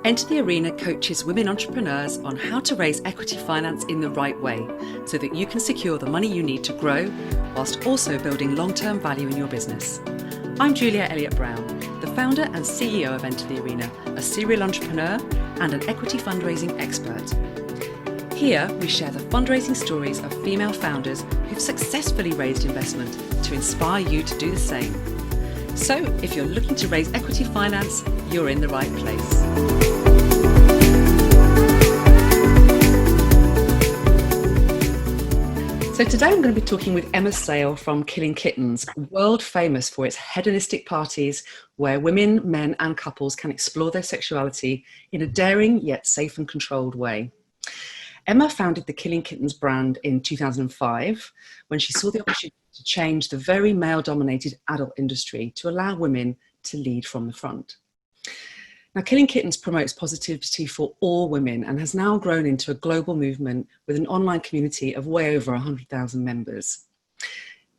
Enter the Arena coaches women entrepreneurs on how to raise equity finance in the right way so that you can secure the money you need to grow whilst also building long-term value in your business. I'm Julia Elliott-Brown, the founder and CEO of Enter the Arena, a serial entrepreneur and an equity fundraising expert. Here we share the fundraising stories of female founders who've successfully raised investment to inspire you to do the same. So if you're looking to raise equity finance, you're in the right place. So today I'm going to be talking with Emma Sayle from Kittens, world famous for its hedonistic parties where women, men and couples can explore their sexuality in a daring yet safe and controlled way. Emma founded the Kittens brand in 2005 when she saw the opportunity to change the very male-dominated adult industry to allow women to lead from the front. Now, Kittens promotes positivity for all women and has now grown into a global movement with an online community of way over 100,000 members.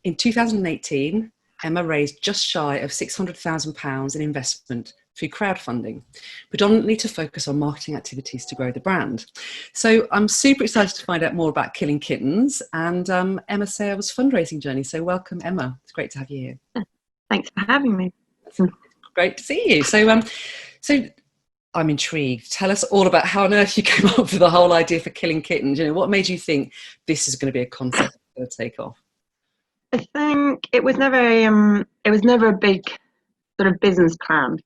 In 2018, Emma raised just shy of £600,000 in investment through crowdfunding, predominantly to focus on marketing activities to grow the brand. So I'm super excited to find out more about Kittens and Emma Sayle's fundraising journey. So welcome, Emma. It's great to have you here. Thanks for having me. It's great to see you. So I'm intrigued. Tell us all about how on earth you came up with the whole idea for Kittens. You know, what made you think this is going to be a concept that's going to take off? I think it was never a big sort of business plan.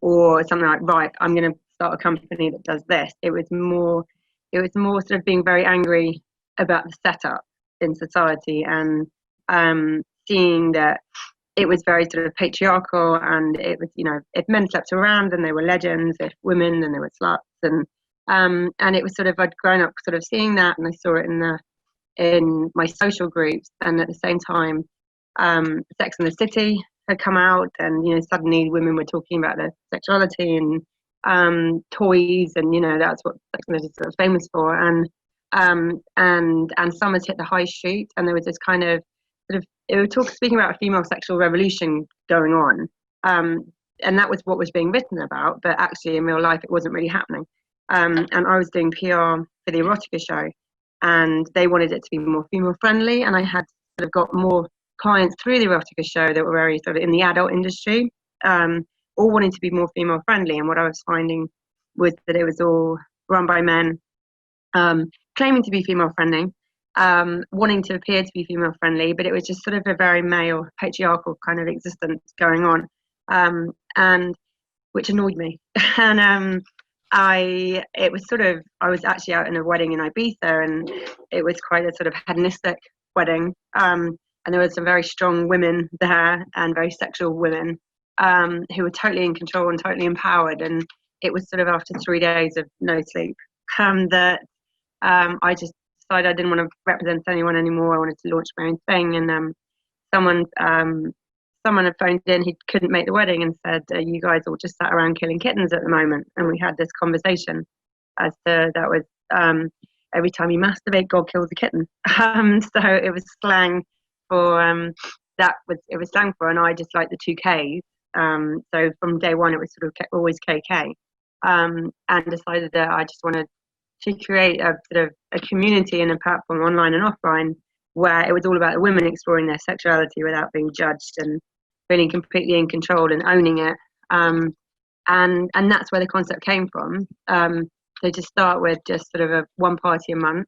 Or something like, right, I'm going to start a company that does this. It was more sort of being very angry about the setup in society and seeing that it was very sort of patriarchal, and it was, you know, if men slept around then they were legends, if women then they were sluts, and it was sort of, I'd grown up sort of seeing that, and I saw it in my social groups, and at the same time, Sex and the City had come out, and you know, suddenly women were talking about their sexuality and toys, and you know, that's what Sex and the City was famous for, and Summers hit the high street, and there was this kind of sort of, it was speaking about a female sexual revolution going on, and that was what was being written about, but actually in real life it wasn't really happening, and I was doing PR for the erotica show, and they wanted it to be more female friendly, and I had sort of got more clients through the erotica show that were very sort of in the adult industry, all wanting to be more female friendly. And what I was finding was that it was all run by men, claiming to be female friendly, wanting to appear to be female friendly, but it was just sort of a very male patriarchal kind of existence going on, and which annoyed me. And I was actually out in a wedding in Ibiza, and it was quite a sort of hedonistic wedding. And there were some very strong women there, and very sexual women, who were totally in control and totally empowered. And it was sort of after 3 days of no sleep, that I just decided I didn't want to represent anyone anymore. I wanted to launch my own thing. And someone had phoned in, he couldn't make the wedding, and said, you guys all just sat around killing kittens at the moment. And we had this conversation as to, that was, every time you masturbate, God kills a kitten. So it was slang for it was slang for, and I just like the two Ks. So from day one it was sort of always KK, and decided that I just wanted to create a sort of a community and a platform, online and offline, where it was all about the women exploring their sexuality without being judged and feeling completely in control and owning it. And that's where the concept came from. So to start with, just sort of a one party a month.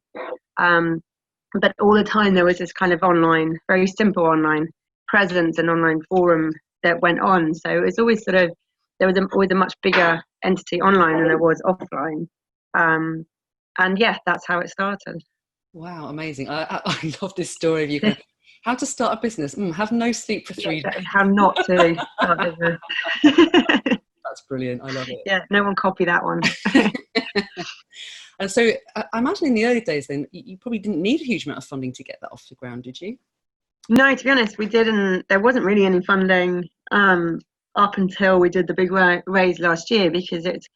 But all the time there was this kind of online, very simple online presence and online forum that went on. So it was always sort of, there was always a much bigger entity online than there was offline. And yeah, that's how it started. Wow, amazing. I love this story of you going, how to start a business. Have no sleep for 3 days. How not to start a business. That's brilliant. I love it. Yeah, no one copy that one. And so I imagine in the early days then, you probably didn't need a huge amount of funding to get that off the ground, did you? No, to be honest, we didn't. There wasn't really any funding up until we did the big raise last year, because it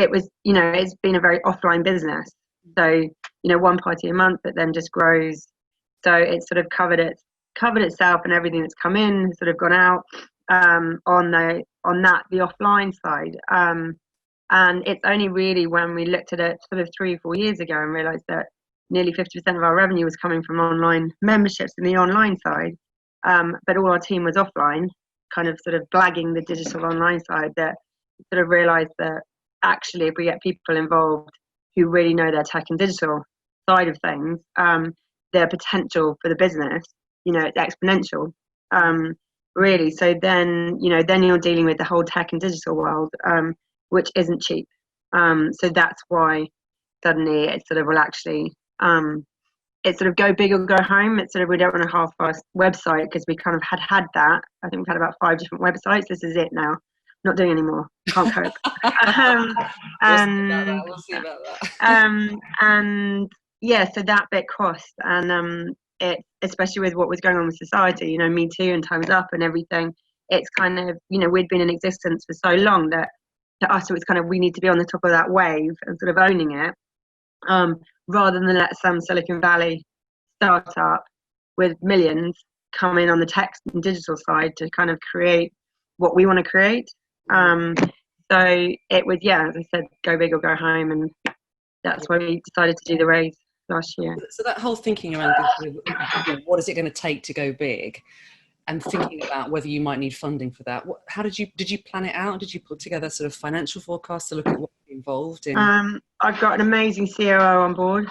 was, you know, it's been a very offline business. So, you know, one party a month, but then just grows. So it's sort of covered itself, and everything that's come in has sort of gone out on the offline side. And it's only really when we looked at it sort of 3 or 4 years ago and realised that nearly 50% of our revenue was coming from online memberships in the online side, but all our team was offline, kind of sort of blagging the digital online side, that sort of realised that actually if we get people involved who really know their tech and digital side of things, their potential for the business, it's exponential, really. So then, then you're dealing with the whole tech and digital world, which isn't cheap. So that's why suddenly it's sort of, well, actually, it's sort of go big or go home. It's sort of, we don't want a half-assed website, because we kind of had that. I think we've had about 5 different websites. This is it now. Not doing anymore. Can't cope. We'll see about that. And yeah, so that bit cost, and it, especially with what was going on with society, Me Too and Time's Up and everything. It's kind of, we'd been in existence for so long that to us it was kind of, we need to be on the top of that wave and sort of owning it, rather than let some Silicon Valley startup with millions come in on the tech and digital side to kind of create what we want to create. So it was, as I said, go big or go home, and that's why we decided to do the raise last year. So that whole thinking around what is it going to take to go big, and thinking about whether you might need funding for that. How did you plan it out? Did you put together sort of financial forecasts to look at what would be involved in? I've got an amazing COO on board.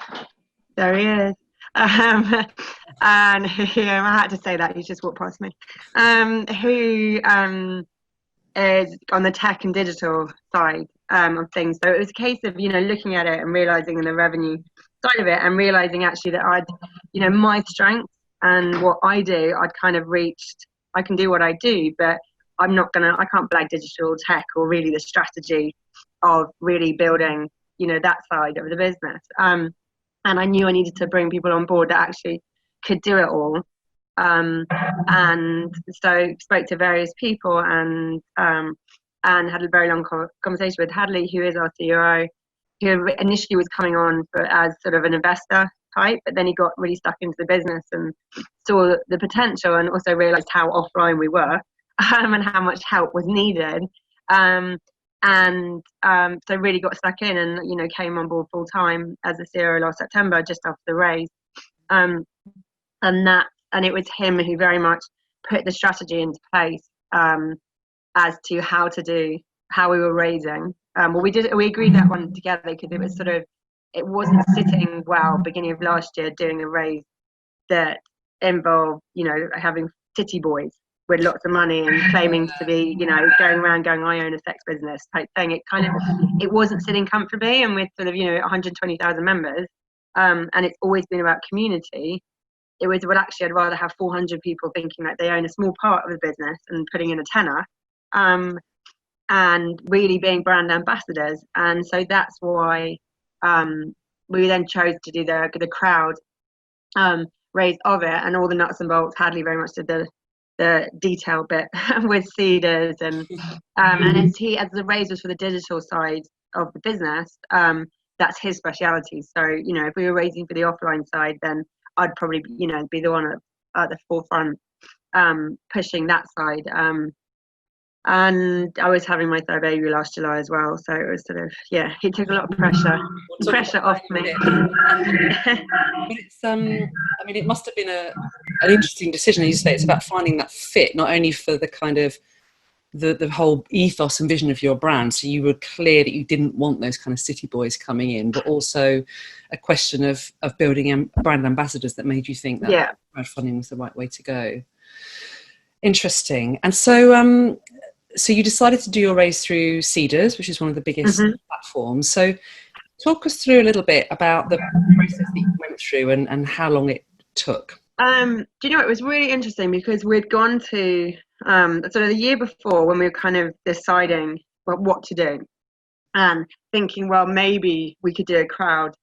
There he is. And I had to say that, he's just walked past me. Who is on the tech and digital side of things. So it was a case of, looking at it and realizing in the revenue side of it, and realizing actually that my strengths and what I do, I'd kind of reached. I can do what I do, but I can't blag digital tech or really the strategy of really building, that side of the business. And I knew I needed to bring people on board that actually could do it all. And so spoke to various people, and had a very long conversation with Hadley, who is our CEO, who initially was coming on as sort of an investor type, but then he got really stuck into the business and saw the potential, and also realised how offline we were, and how much help was needed. So really got stuck in, and came on board full time as a CEO last September, just after the raise. And it was him who very much put the strategy into place, as to how we were raising. We agreed that one together, because it was sort of, it wasn't sitting well beginning of last year doing a raise that involved, having city boys with lots of money and claiming to be, going around going, I own a sex business type thing. It wasn't sitting comfortably, and with sort of, 120,000 members, and it's always been about community. It was, well, actually, I'd rather have 400 people thinking that they own a small part of the business and putting in a tenner, and really being brand ambassadors. And so that's why we then chose to do the crowd raise of it, and all the nuts and bolts. Hadley very much did the detail bit with Cedars, and as the raise was for the digital side of the business, that's his speciality. So if we were raising for the offline side, then I'd probably be the one at the forefront, pushing that side. And I was having my third baby last July as well, so it was sort of, he took a lot of pressure off me. But it's it must have been an interesting decision. As you say, it's about finding that fit, not only for the kind of the whole ethos and vision of your brand, so you were clear that you didn't want those kind of city boys coming in, but also a question of building brand ambassadors that made you think that crowdfunding was the right way to go. Interesting. And so so you decided to do your raise through Cedars, which is one of the biggest platforms. So talk us through a little bit about the process that you went through, and how long it took. Do you know, it was really interesting, because we'd gone to sort of the year before, when we were kind of deciding what to do, and thinking, well, maybe we could do a crowd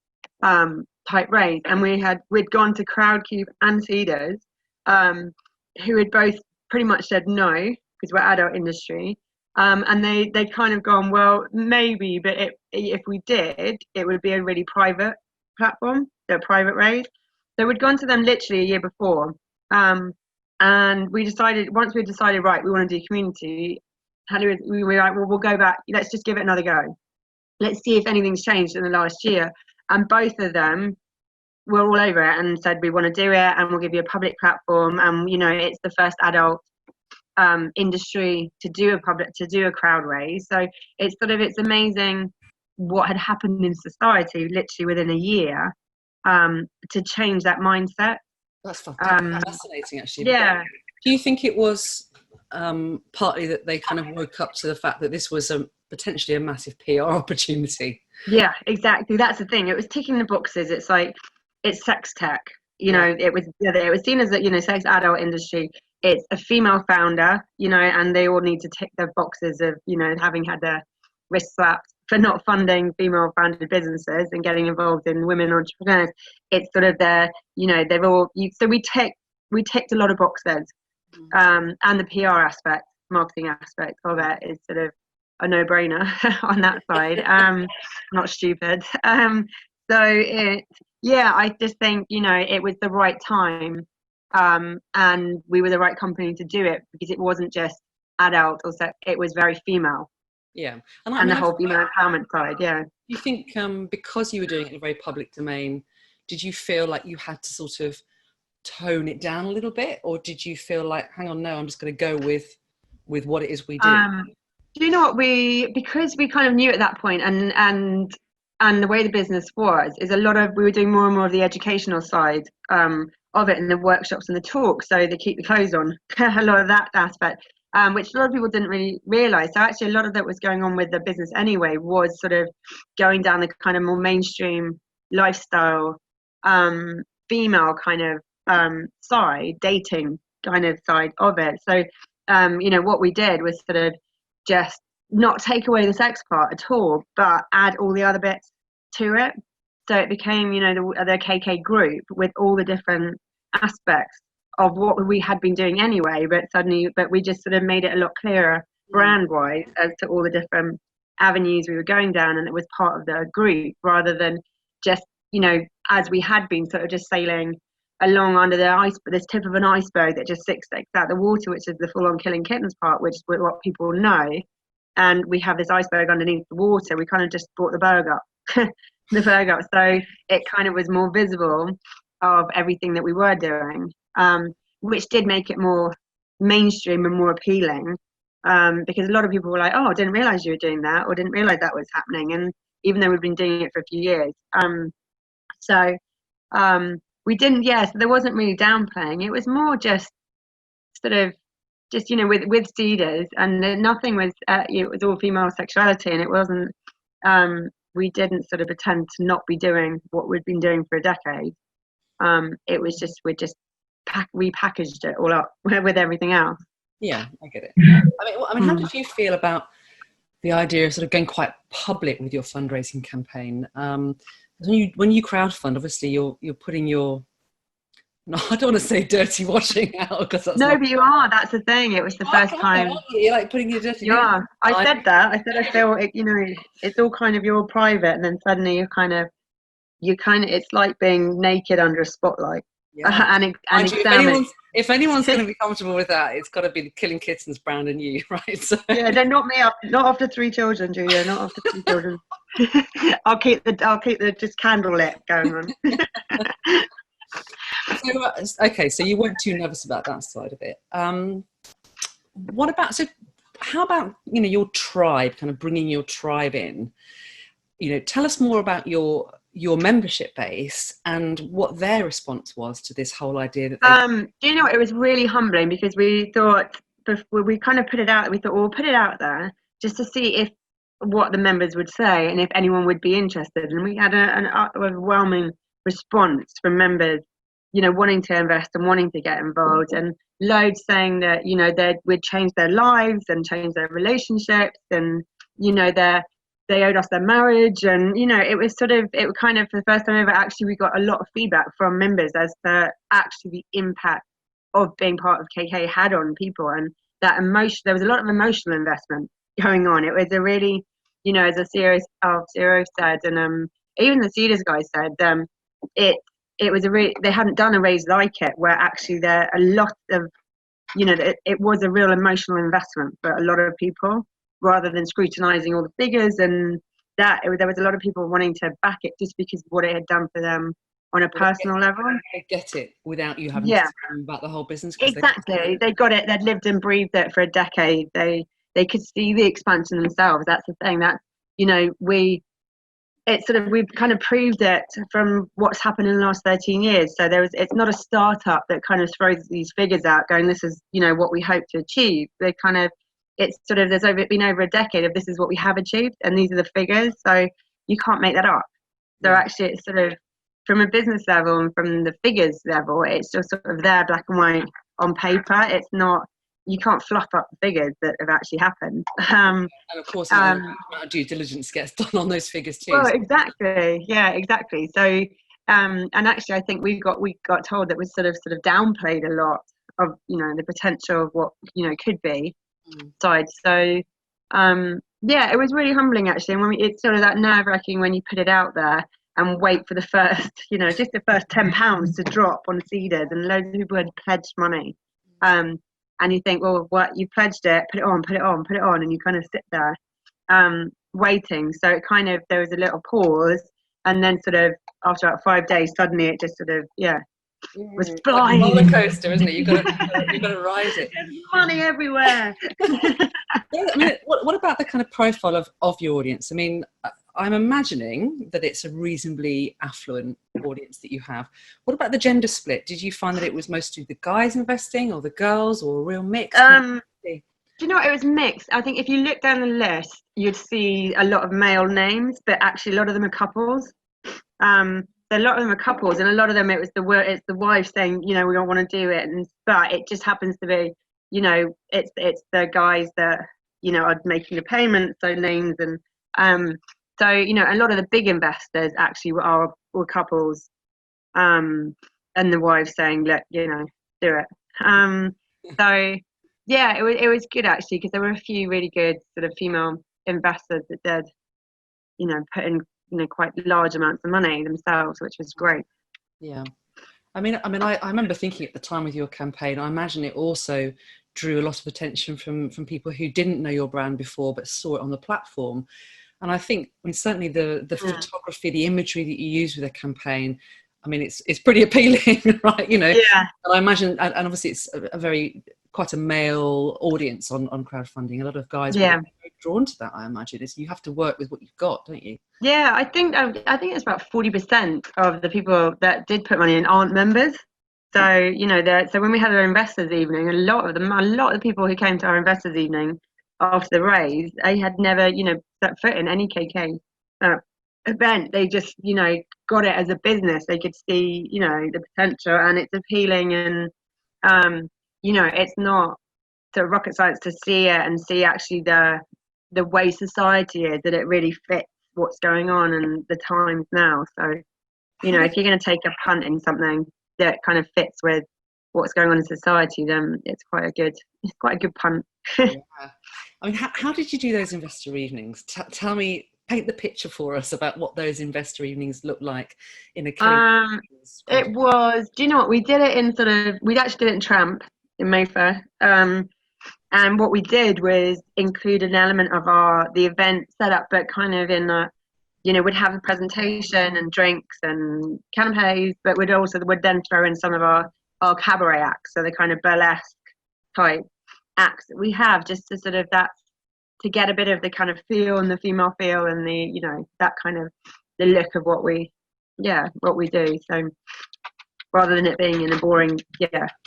type raise. And we'd gone to Crowdcube and Cedars, who had both pretty much said no, because we're adult industry, and they kind of gone, well, maybe, but if we did, it would be a really private platform, a private raise. So we'd gone to them literally a year before, and we decided, once we decided, right, we want to do community, we were like, well, we'll go back, let's just give it another go. let's see if anything's changed in the last year. And both of them were all over it and said, we want to do it, and we'll give you a public platform. And it's the first adult industry to do a crowd raise. So it's amazing what had happened in society literally within a year to change that mindset. That's fascinating, actually. Yeah. Do you think it was partly that they kind of woke up to the fact that this was potentially a massive PR opportunity? Yeah, exactly. That's the thing. It was ticking the boxes. It's like, it's SexTech. It was seen as a sex adult industry. It's a female founder, and they all need to tick the boxes of having had their wrist slapped for not funding female founded businesses and getting involved in women entrepreneurs. It's sort of they've all so we ticked a lot of boxes, and the PR aspect, marketing aspect of it is sort of a no-brainer on that side. Not stupid. I just think it was the right time, and we were the right company to do it, because it wasn't just adult, also it was very female. Yeah, and the whole female empowerment side. Yeah. You think because you were doing it in a very public domain, did you feel like you had to sort of tone it down a little bit, or did you feel like, hang on, no, I'm just going to go with what it is we do? Do you know what, because we kind of knew at that point, and the way the business is we were doing more and more of the educational side of it, and the workshops and the talks, so they keep the clothes on, a lot of that aspect, which a lot of people didn't really realise. So actually a lot of that was going on with the business anyway, was sort of going down the kind of more mainstream lifestyle, female kind of side, dating kind of side of it. So what we did was sort of just not take away the sex part at all, but add all the other bits to it. So it became, the KK group with all the different aspects of what we had been doing anyway, but we just sort of made it a lot clearer brand-wise as to all the different avenues we were going down, and it was part of the group, rather than just, as we had been sort of just sailing along under this tip of an iceberg that just sticks out the water, which is the full-on Killing Kittens part, which is what people know. And we have this iceberg underneath the water. We kind of just brought the berg up, so it kind of was more visible of everything that we were doing, which did make it more mainstream and more appealing, because a lot of people were like, oh, I didn't realize you were doing that, or didn't realize that was happening. And even though we've been doing it for a few years, we didn't, so there wasn't really downplaying. It was more just sort of with Cedars, and nothing was it was all female sexuality, and it wasn't we didn't sort of pretend to not be doing what we'd been doing for a decade. It was just we packaged it all up with everything else. Yeah, I get it. I mean, how did you feel about the idea of sort of going quite public with your fundraising campaign? When you crowdfund, obviously you're putting your, no, I don't want to say dirty washing out, because that's but you are. That's the thing. It was the first time. You're like putting your dirty. Yeah, I said that. I said I feel it, it's all kind of your private, and then suddenly you kind of, it's like being naked under a spotlight. Yeah. If anyone's going to be comfortable with that, it's got to be the Killing Kittens brand and you, right? So. Yeah, then not me. Not after 3 children, Julia. Not after 3 children. I'll keep the just candle lit going on. So you weren't too nervous about that side of it. How about your tribe, kind of bringing your tribe in? Tell us more about your membership base and what their response was to this whole idea that it was really humbling, because we thought, before we kind of put it out, we thought, we'll put it out there just to see what the members would say and if anyone would be interested. And we had an overwhelming response from members, wanting to invest and wanting to get involved, and loads saying that they would change their lives and change their relationships, and they owed us their marriage. And it was kind of for the first time ever, actually we got a lot of feedback from members as to actually the impact of being part of KK had on people, and that emotion. There was a lot of emotional investment going on. It was a really, as a series of Zero said, and even the Cedars guys said, it was they hadn't done a raise like it, where actually there a lot of, it was a real emotional investment for a lot of people, rather than scrutinizing all the figures and there was a lot of people wanting to back it just because of what it had done for them on a personal level. They get it without you having to Yeah, tell them about the whole business. exactly. They got it. They'd lived and breathed it for a decade. They could see the expansion themselves. That's the thing. That, you know, we've kind of proved it from what's happened in the last 13 years. So it's not a startup that kind of throws these figures out going, this is, you know, what we hope to achieve. It's sort of, been over a decade of this is what we have achieved and these are the figures. So you can't make that up. So actually it's sort of, from a business level and from the figures level, it's just sort of there, black and white on paper. It's not, you can't fluff up the figures that have actually happened. And of course, a amount of due diligence gets done on those figures too. Well, exactly. Yeah, exactly. So, and actually, I think we got told that we sort of downplayed a lot of, you know, the potential of what, you know, could be side. So, yeah, it was really humbling actually. And it's sort of that nerve-wracking when you put it out there and wait for the first, you know, just the first £10 to drop on Seeders, and loads of people had pledged money. And you think, well, what, you pledged it, put it on, and you kind of sit there waiting. So it kind of, there was a little pause, and then sort of after about 5 days, suddenly it just sort of, was flying. Like a roller coaster, isn't it? You've got to ride it. There's money everywhere. I mean, what about the kind of profile of your audience? I mean, I'm imagining that it's a reasonably affluent audience that you have. What about the gender split? Did you find that it was mostly the guys investing or the girls, or a real mix? Do you know what? It was mixed. I think if you look down the list, you'd see a lot of male names, but actually a lot of them are couples. A lot of them are couples, and a lot of them it's the wife saying, you know, we don't want to do it, but it just happens to be, you know, it's the guys that, you know, are making the payments, so names, and so, you know, a lot of the big investors actually were couples, and the wives saying, look, you know, do it. So yeah, it was good actually, because there were a few really good sort of female investors that did, you know, put in, you know, quite large amounts of money themselves, which was great. Yeah. I mean, I remember thinking at the time with your campaign, I imagine it also drew a lot of attention from people who didn't know your brand before but saw it on the platform. And I think, I mean, certainly the photography, the imagery that you use with a campaign, I mean, it's pretty appealing, right? You know, yeah. And I imagine, and obviously it's quite a male audience on crowdfunding. A lot of guys are very drawn to that, I imagine. You have to work with what you've got, don't you? Yeah, I think it's about 40% of the people that did put money in aren't members. So, you know, so when we had our investors evening, a lot of the people who came to our investors evening after the raise, they had never, you know, set foot in any KK event. They just, you know, got it as a business. They could see, you know, the potential, and it's appealing, and you know, it's not sort of rocket science to see it and see actually the way society is, that it really fits what's going on and the times now. So, you know, if you're going to take a punt in something that kind of fits with what's going on in society, then it's quite a good punt. Yeah. I mean, how did you do those investor evenings? Tell me, paint the picture for us about what those investor evenings look like in a case. It was, do you know what, we actually did it in Tramp in Mayfair. And what we did was include an element of the event setup, but kind of in you know, we'd have a presentation and drinks and canapes, but we'd then throw in some of our cabaret acts, so the kind of burlesque type acts that we have, just to sort of to get a bit of the kind of feel and the female feel and the, you know, that kind of the look of what we do. So rather than it being in a boring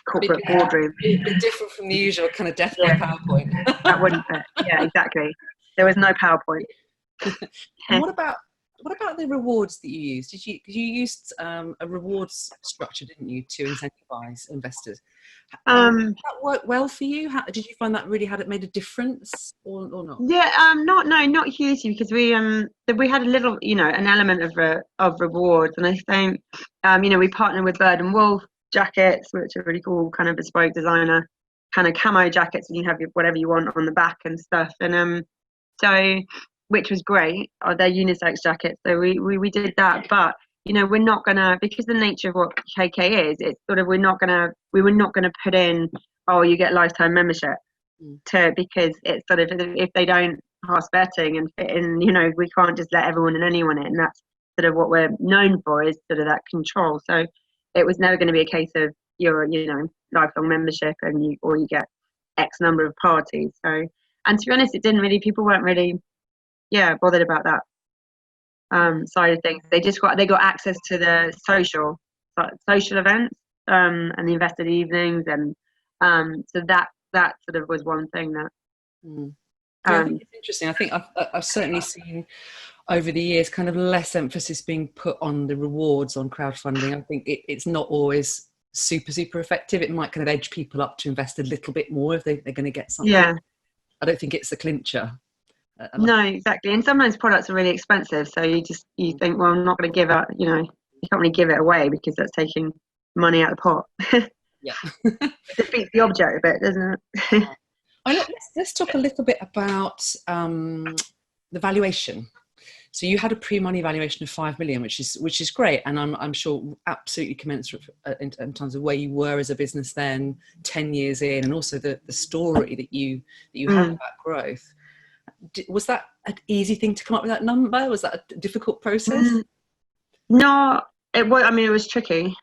corporate boardroom, it'd be different from the usual kind of death by PowerPoint. That wouldn't fit. Yeah, exactly. There was no PowerPoint. And what about the rewards that you used? You used a rewards structure, didn't you, to incentivize investors? Did that work well for you? Did you find that really made a difference, or not? Yeah, not hugely, because we had a little, you know, an element of rewards, and I think you know, we partnered with Bird and Wolf jackets, which are really cool, kind of bespoke designer kind of camo jackets, and you have whatever you want on the back and stuff, and so, which was great. They're unisex jackets, so we did that. But, you know, we're not gonna, because the nature of what KK is, it's sort of, we were not gonna put in, oh, you get lifetime membership, because it's sort of, if they don't pass vetting and fit in. We can't just let everyone and anyone in. That's sort of what we're known for, is sort of that control. So it was never going to be a case of you're lifelong membership and you get X number of parties. So, and to be honest, people weren't really bothered about that side of things. They got access to the social events and the invested evenings, and so that sort of was one thing that I think it's interesting. I think I've certainly seen over the years kind of less emphasis being put on the rewards on crowdfunding. I think it's not always super effective. It might kind of edge people up to invest a little bit more if they're going to get something. I don't think it's the clincher. No, exactly. And sometimes products are really expensive, so you think, well, I'm not going to give up. You can't really give it away because that's taking money out of the pot. Yeah, it defeats the object a bit, doesn't it? Let's talk a little bit about the valuation. So you had a pre-money valuation of 5 million, which is great, and I'm sure absolutely commensurate in terms of where you were as a business then, 10 years in, and also the story that you have about growth. Was that an easy thing to come up with that number? Was that a difficult process? No, it was. I mean, it was tricky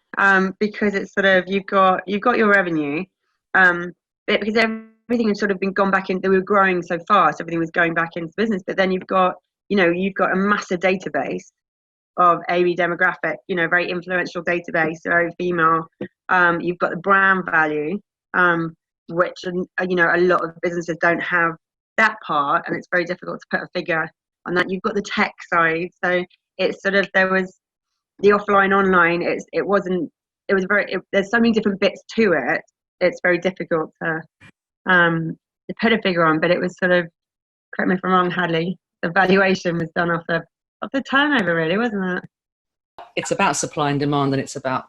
because it's sort of you've got your revenue, because everything had sort of been gone back in. They were growing so fast, everything was going back into business. But then you've got a massive database of AB demographic, very influential database, very female. You've got the brand value, which a lot of businesses don't have that part, and it's very difficult to put a figure on that. You've got the tech side, so it's sort of, there was the offline online. There's so many different bits to it. It's very difficult to put a figure on, but it was sort of, correct me if I'm wrong, Hadley, the valuation was done off the turnover, really, wasn't it? It's about supply and demand, and it's about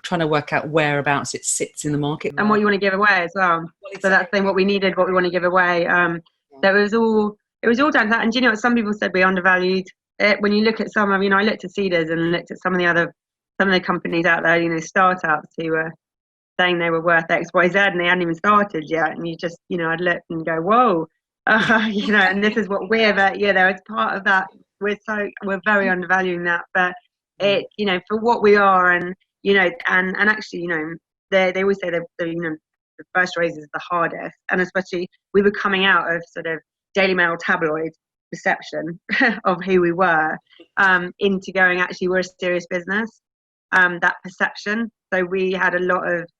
trying to work out whereabouts it sits in the market and what you want to give away as well. Exactly. So that's the thing, what we needed, what we want to give away. So it was all down to that. And some people said we undervalued it. When you look at some of, I looked at Cedars and looked at some of the companies out there, startups who were saying they were worth X, Y, Z, and they hadn't even started yet. And you just, I'd look and go, whoa, and this is what we're, it's part of that. We're very undervaluing that, but it, for what we are, and and actually, they always say that the first raise is the hardest, and especially we were coming out of sort of Daily Mail tabloid perception of who we were, into going, actually we're a serious business, that perception. So we had a lot of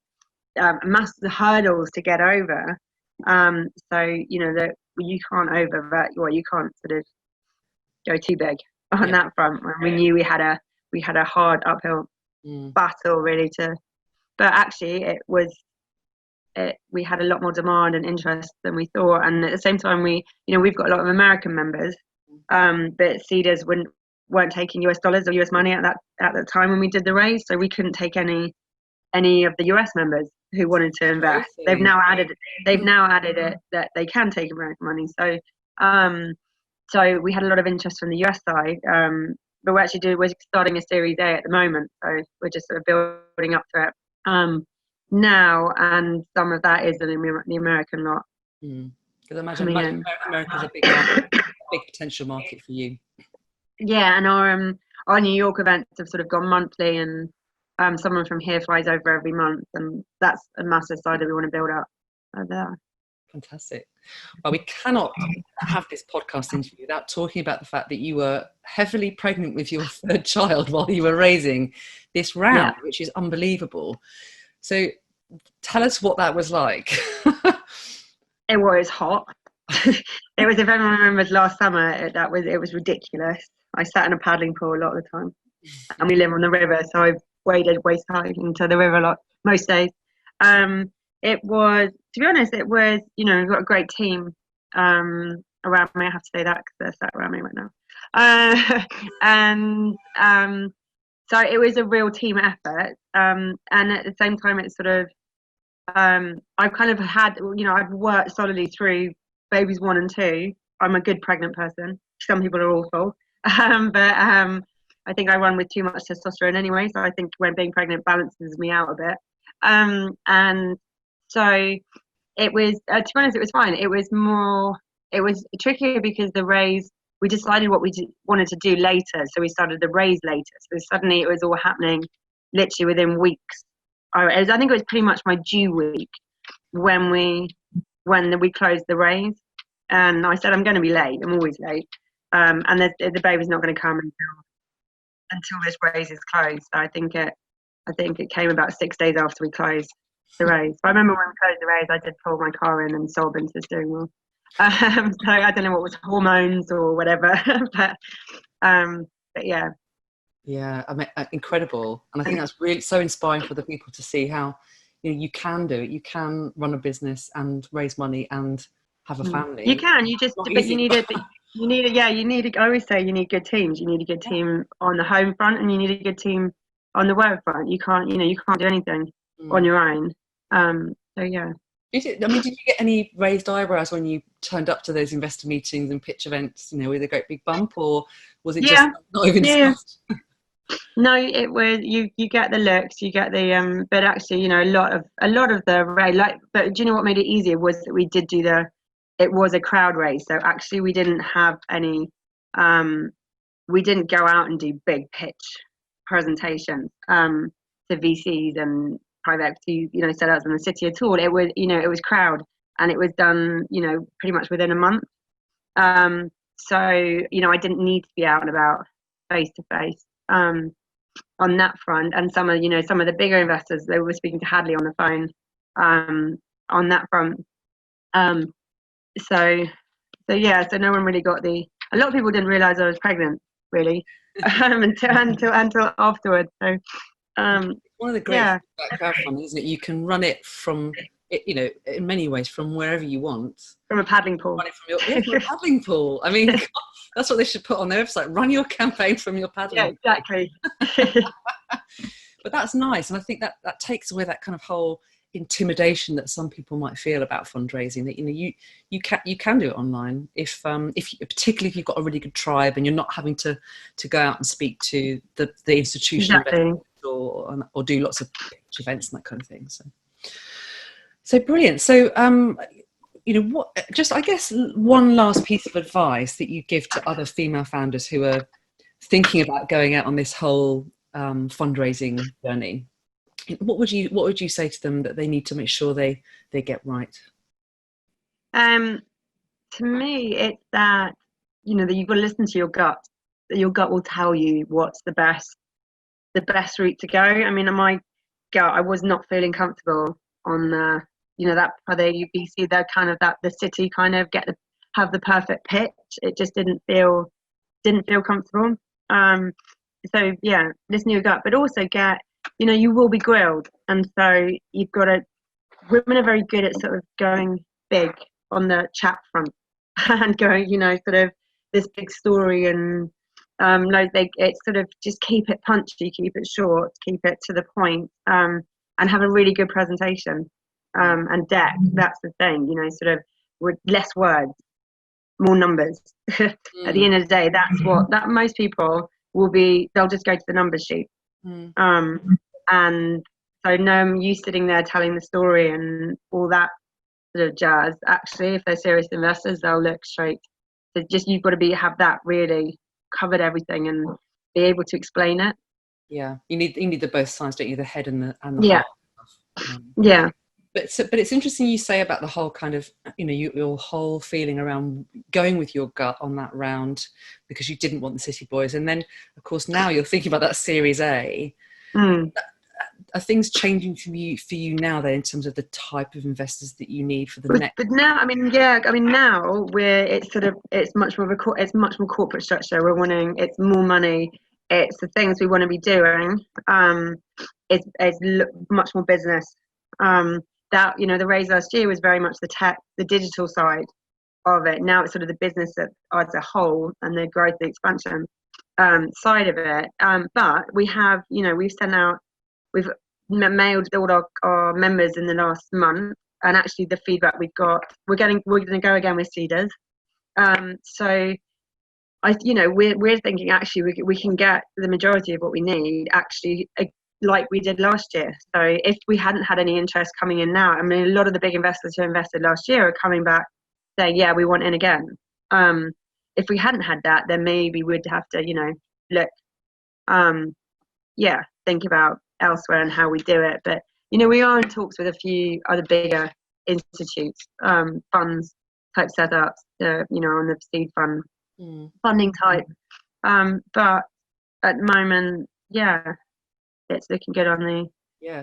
massive hurdles to get over. So that you can't sort of go too big on that front. When we knew we had a hard uphill battle really but actually we had a lot more demand and interest than we thought. And at the same time, we've got a lot of American members, but Cedars weren't taking US dollars or US money at the time when we did the raise, so we couldn't take any of the US members who wanted to invest. They've now added it that they can take American money. So we had a lot of interest from the US side, but we're starting a Series A at the moment, so we're just sort of building up to it now, and some of that is the American lot. Because imagine America's a big potential market for you. Yeah, and our New York events have sort of gone monthly, and someone from here flies over every month, and that's a massive side that we want to build up over there. Fantastic. Well, we cannot have this podcast interview without talking about the fact that you were heavily pregnant with your third child while you were raising this round, which is unbelievable. So tell us what that was like. It was hot. It was, if everyone remembers last summer, it was ridiculous. I sat in a paddling pool a lot of the time, and we live on the river, so I waded waist high into the river a lot most days. It was, to be honest, we've got a great team around me. I have to say that because they're sat around me right now. And so it was a real team effort. And at the same time, it's sort of, I've kind of had, I've worked solidly through babies 1 and 2. I'm a good pregnant person. Some people are awful. But I think I run with too much testosterone anyway. So I think when being pregnant balances me out a bit. And so it was, to be honest, it was fine. It it was trickier because the raise, we decided what we wanted to do later, so we started the raise later. So suddenly it was all happening literally within weeks. I think it was pretty much my due week when we closed the raise, and I said I'm going to be late. I'm always late, and the baby's not going to come until this raise is closed. So I think it came about 6 days after we closed the raise. But I remember when we closed the raise, I did pull my car in and sob into the steering wheel. So I don't know what was hormones or whatever, but yeah. Yeah, I mean, incredible. And I think that's really so inspiring for the people to see how, you can do it. You can run a business and raise money and have a family. You can, but you need it. I always say you need good teams. You need a good team on the home front, and you need a good team on the work front. You can't do anything on your own. So yeah. Did you get any raised eyebrows when you turned up to those investor meetings and pitch events, with a great big bump, or was it just not even discussed? No, it was you get the looks, you get the but actually, a lot of the raise, but do you know what made it easier was that we did it was a crowd raise. So actually we didn't have any we didn't go out and do big pitch presentations to VCs and private equity, setups in the city at all. It was, it was crowd, and it was done, pretty much within a month. So, I didn't need to be out and about face to face on that front. And some of the bigger investors, they were speaking to Hadley on the phone on that front. So no one really got a lot of people didn't realize I was pregnant, really, until afterwards. So one of the great things about crowdfunding is that you can run it from, in many ways, from wherever you want. From a paddling pool. Run it from a paddling pool. I mean, God, that's what they should put on their website. Run your campaign from your paddling pool. Yeah, exactly. But that's nice, and I think that takes away that kind of whole intimidation that some people might feel about fundraising. That you can do it online if particularly if you've got a really good tribe and you're not having to go out and speak to the institutional investors or do lots of pitch events and that kind of thing. So brilliant. So I guess one last piece of advice that you give to other female founders who are thinking about going out on this whole fundraising journey. What would you say to them that they need to make sure they get right? To me, it's that that you've got to listen to your gut. That your gut will tell you what's the best route to go. I mean, in my gut, I was not feeling comfortable on that for the UBC. They're kind of the city kind of have the perfect pitch. It just didn't feel comfortable. So yeah, listen to your gut, but also you will be grilled, and so you've got to. Women are very good at sort of going big on the chat front and going, sort of this big story, and it's sort of just keep it punchy, keep it short, keep it to the point, and have a really good presentation and deck. That's the thing, sort of with less words, more numbers. At the end of the day, that most people will be. They'll just go to the numbers sheet. And so you sitting there telling the story and all that sort of jazz. Actually, if they're serious investors, they'll look straight. So you've got to have that really covered everything and be able to explain it. Yeah, you need the both sides, don't you? The head and the heart. Yeah. But it's interesting you say about the whole kind of your whole feeling around going with your gut on that round because you didn't want the city boys, and then of course now you're thinking about that Series A. Are things changing for you now then in terms of the type of investors that you need for the next? But now, now it's much more corporate structure. We're wanting, it's more money. It's the things we want to be doing. It's much more business. The raise last year was very much the tech, the digital side of it. Now it's sort of the business as a whole and the growth, the expansion side of it. But we have, we've mailed all our members in the last month, and actually the feedback we've got, we're going to go again with seeders. So we're thinking actually we can get the majority of what we need actually like we did last year. So if we hadn't had any interest coming in now, a lot of the big investors who invested last year are coming back say, yeah, we want in again. If we hadn't had that, then maybe we'd have to, look, think about elsewhere and how we do it. But, we are in talks with a few other bigger institutes, funds type setups, on the seed fund funding type. But at the moment, it's looking good on the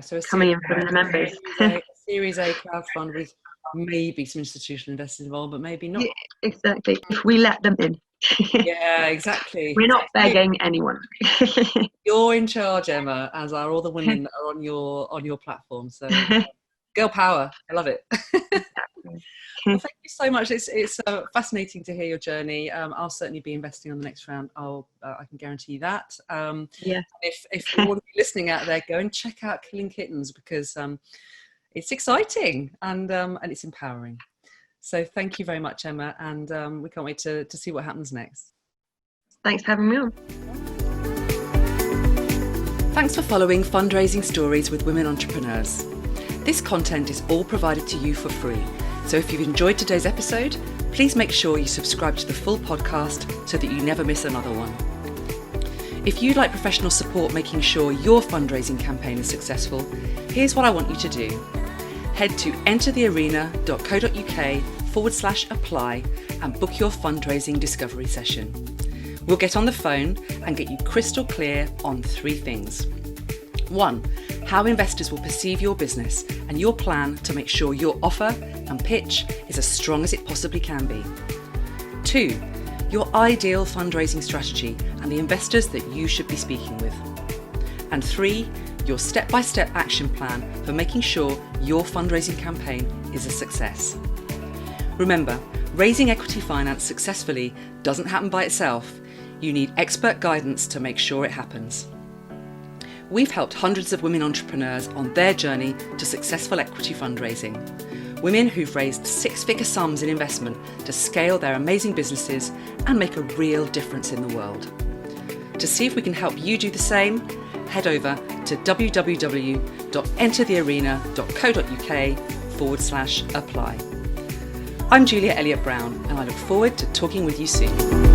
so coming in from the members. A Series A crowdfund with maybe some institutional investors involved, but maybe not. Yeah, exactly. If we let them in. Yeah, exactly. We're not begging anyone. You're in charge, Emma, as are all the women that are on your platform. So, girl power. I love it. Well, thank you so much. It's fascinating to hear your journey. I'll certainly be investing on the next round. I can guarantee you that. Yes. If you want to be listening out there, go and check out Killing Kittens, because it's exciting and it's empowering. So thank you very much, Emma, and we can't wait to see what happens next. Thanks for having me on. Thanks for following Fundraising Stories with Women Entrepreneurs. This content is all provided to you for free. So if you've enjoyed today's episode, please make sure you subscribe to the full podcast so that you never miss another one. If you'd like professional support making sure your fundraising campaign is successful, here's what I want you to do. Head to enterthearena.co.uk/apply and book your fundraising discovery session. We'll get on the phone and get you crystal clear on 3 things. 1, how investors will perceive your business and your plan to make sure your offer and pitch is as strong as it possibly can be. 2, your ideal fundraising strategy and the investors that you should be speaking with. And 3, your step-by-step action plan for making sure your fundraising campaign is a success. Remember, raising equity finance successfully doesn't happen by itself. You need expert guidance to make sure it happens. We've helped hundreds of women entrepreneurs on their journey to successful equity fundraising. Women who've raised 6-figure sums in investment to scale their amazing businesses and make a real difference in the world. To see if we can help you do the same, head over to www.enterthearena.co.uk/apply. I'm Julia Elliott Brown, and I look forward to talking with you soon.